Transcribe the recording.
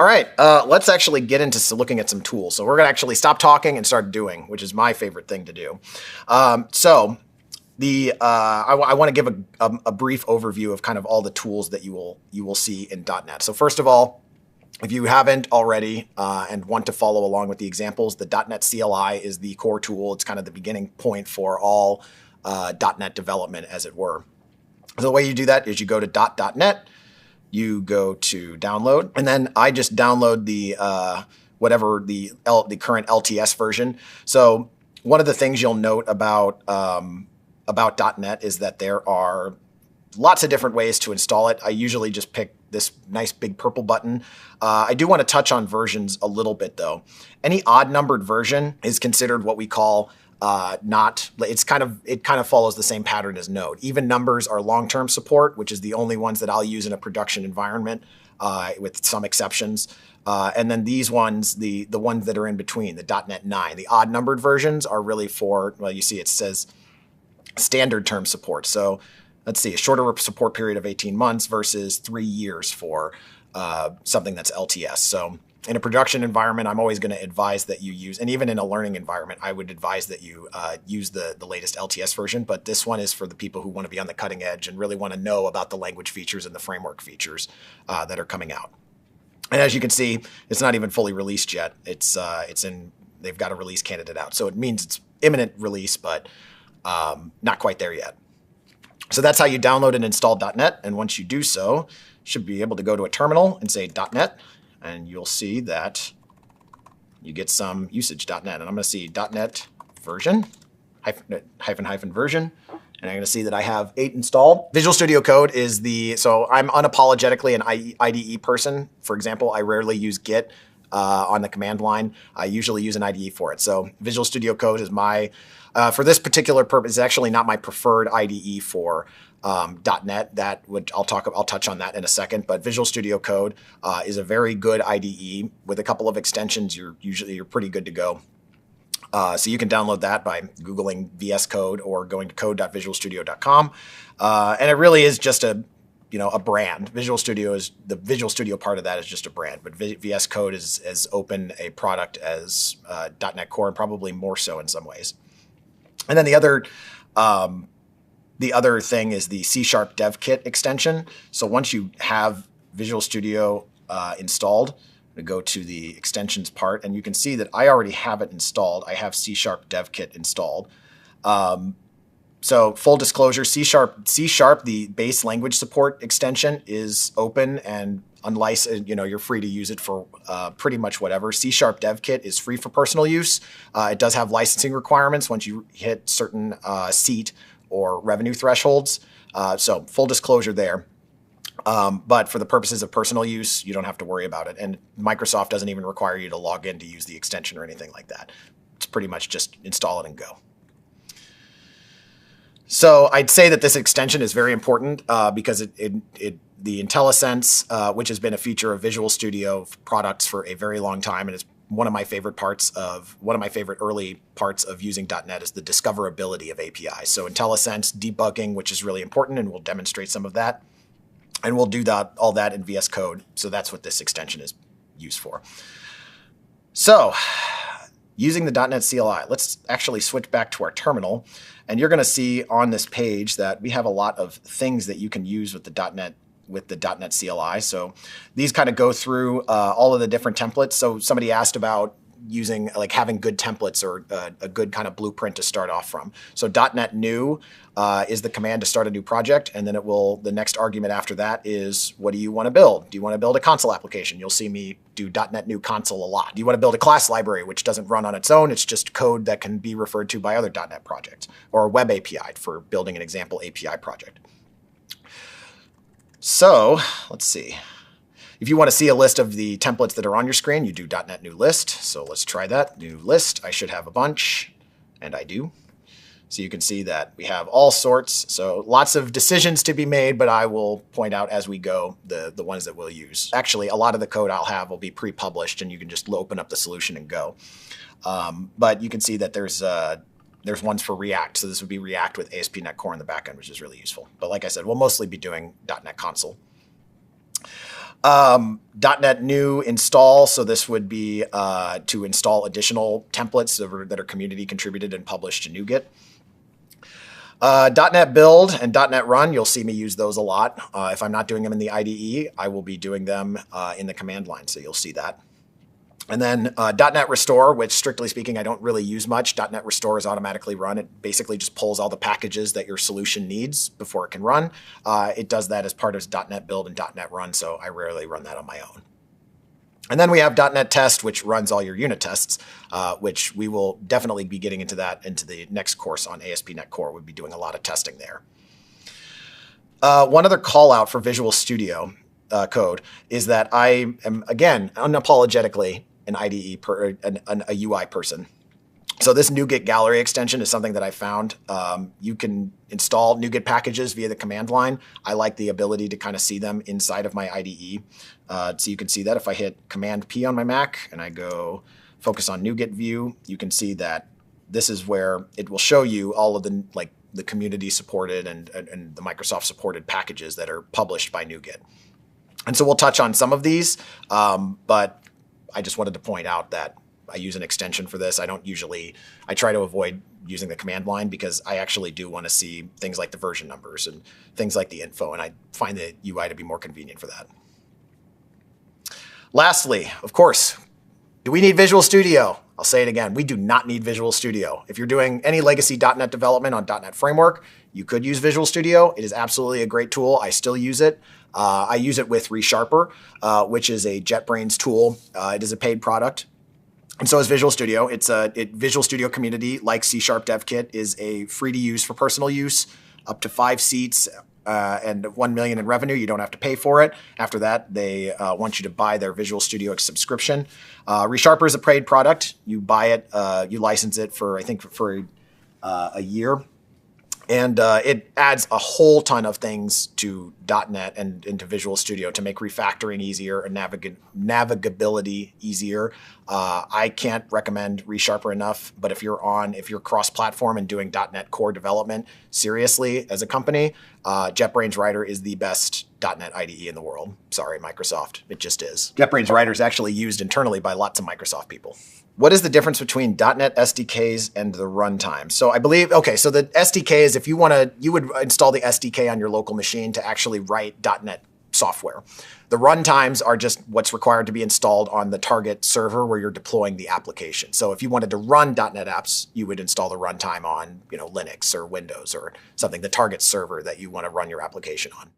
All right, let's actually get into looking at some tools. So we're going to actually stop talking and start doing, which is my favorite thing to do. I want to give a brief overview of kind of all the tools that you will see in .NET. So first of all, if you haven't already and want to follow along with the examples, the .NET CLI is the core tool. It's kind of the beginning point for all .NET development, as it were. So the way you do that is you go to .NET. You go to download, and then I just download the whatever the current LTS version. So one of the things you'll note about .NET is that there are lots of different ways to install it. I usually just pick this nice big purple button. I do want to touch on versions a little bit though. Any odd numbered version is considered what we call it kind of follows the same pattern as Node. Even numbers are long-term support, which is the only ones that I'll use in a production environment, with some exceptions. And then these ones, the ones that are in between, the .NET 9, the odd numbered versions are really for, well, you see it says standard term support. So let's see, a shorter support period of 18 months versus 3 years for something that's LTS. So in a production environment, I'm always going to advise that you use, and even in a learning environment, I would advise that you use the latest LTS version. But this one is for the people who want to be on the cutting edge and really want to know about the language features and the framework features that are coming out. And as you can see, it's not even fully released yet. They've got a release candidate out. So it means it's imminent release, but not quite there yet. So that's how you download and install .NET. And once you do so, you should be able to go to a terminal and say .NET. And you'll see that you get some usage.NET. And I'm going to see .NET version, hyphen version. And I'm going to see that I have 8 installed. Visual Studio Code is so I'm unapologetically an IDE person. For example, I rarely use Git on the command line. I usually use an IDE for it. So Visual Studio Code is for this particular purpose, it's actually not my preferred IDE for .NET. I'll touch on that in a second. But Visual Studio Code is a very good IDE with a couple of extensions. You're pretty good to go. So you can download that by Googling VS Code or going to code.visualstudio.com. And it really is just a brand. The Visual Studio part of that is just a brand, but VS Code is as open a product as .NET Core, and probably more so in some ways. And then the other thing is the C# Dev Kit extension. So once you have Visual Studio installed, I'm going to go to the extensions part, and you can see that I already have it installed. I have C# Dev Kit installed. So full disclosure, C#, the base language support extension, is open and unlicensed. You're free to use it for pretty much whatever. C# Dev Kit is free for personal use. It does have licensing requirements once you hit certain seat or revenue thresholds. So full disclosure there. But for the purposes of personal use, you don't have to worry about it. And Microsoft doesn't even require you to log in to use the extension or anything like that. It's pretty much just install it and go. So I'd say that this extension is very important because the IntelliSense, which has been a feature of Visual Studio products for a very long time, and it's one of my favorite early parts of using .NET, is the discoverability of APIs. So IntelliSense debugging, which is really important, and we'll demonstrate some of that. And we'll do all that in VS Code. So that's what this extension is used for. So using the .NET CLI, let's actually switch back to our terminal. And you're going to see on this page that we have a lot of things that you can use with the .NET CLI. So these kind of go through all of the different templates. So somebody asked about having good templates or a good kind of blueprint to start off from. So .NET new is the command to start a new project, and then the next argument after that is, what do you want to build? Do you want to build a console application? You'll see me do .NET new console a lot. Do you want to build a class library which doesn't run on its own? It's just code that can be referred to by other .NET projects, or a web API for building an example API project. So let's see. If you want to see a list of the templates that are on your screen, you do .NET new list. So let's try that. New list. I should have a bunch, and I do. So you can see that we have all sorts. So lots of decisions to be made, but I will point out as we go the ones that we'll use. Actually, a lot of the code I'll have will be pre-published, and you can just open up the solution and go. But you can see that there's ones for React. So this would be React with ASP.NET Core in the backend, which is really useful. But like I said, we'll mostly be doing .NET Console. .NET new install. So this would be to install additional templates that are community contributed and published to NuGet. .NET build and .NET run, you'll see me use those a lot. If I'm not doing them in the IDE, I will be doing them in the command line, so you'll see that. And then .NET restore, which strictly speaking, I don't really use much. .NET restore is automatically run. It basically just pulls all the packages that your solution needs before it can run. It does that as part of .NET build and .NET run, so I rarely run that on my own. And then we have .NET Test, which runs all your unit tests, which we will definitely be getting into the next course on ASP.NET Core. We'll be doing a lot of testing there. One other call out for Visual Studio code is that I am, again, unapologetically an IDE, a UI person. So this NuGet gallery extension is something that I found. You can install NuGet packages via the command line. I like the ability to kind of see them inside of my IDE. So you can see that if I hit Command P on my Mac and I go focus on NuGet view, you can see that this is where it will show you all of the community supported and the Microsoft supported packages that are published by NuGet. And so we'll touch on some of these, but I just wanted to point out that I use an extension for this. I try to avoid using the command line because I actually do want to see things like the version numbers and things like the info, and I find the UI to be more convenient for that. Lastly, of course, do we need Visual Studio? I'll say it again, we do not need Visual Studio. If you're doing any legacy .NET development on .NET Framework, you could use Visual Studio. It is absolutely a great tool. I still use it. I use it with ReSharper, which is a JetBrains tool. It is a paid product. And so is Visual Studio. Visual Studio community, like C# Dev Kit, is a free to use for personal use, up to 5 seats and 1 million in revenue. You don't have to pay for it. After that, they want you to buy their Visual Studio subscription. ReSharper is a paid product. You buy it, you license it for, I think, for a year. And it adds a whole ton of things to .NET and into Visual Studio to make refactoring easier and navigability easier. I can't recommend ReSharper enough, but if you're cross-platform and doing .NET Core development seriously as a company, JetBrains Writer is the best .NET IDE in the world. Sorry, Microsoft, it just is. JetBrains Writer is actually used internally by lots of Microsoft people. What is the difference between .NET SDKs and the runtime? So I believe, okay, so the SDK is if you would install the SDK on your local machine to actually write .NET software. The runtimes are just what's required to be installed on the target server where you're deploying the application. So if you wanted to run .NET apps, you would install the runtime on Linux or Windows or something, the target server that you want to run your application on.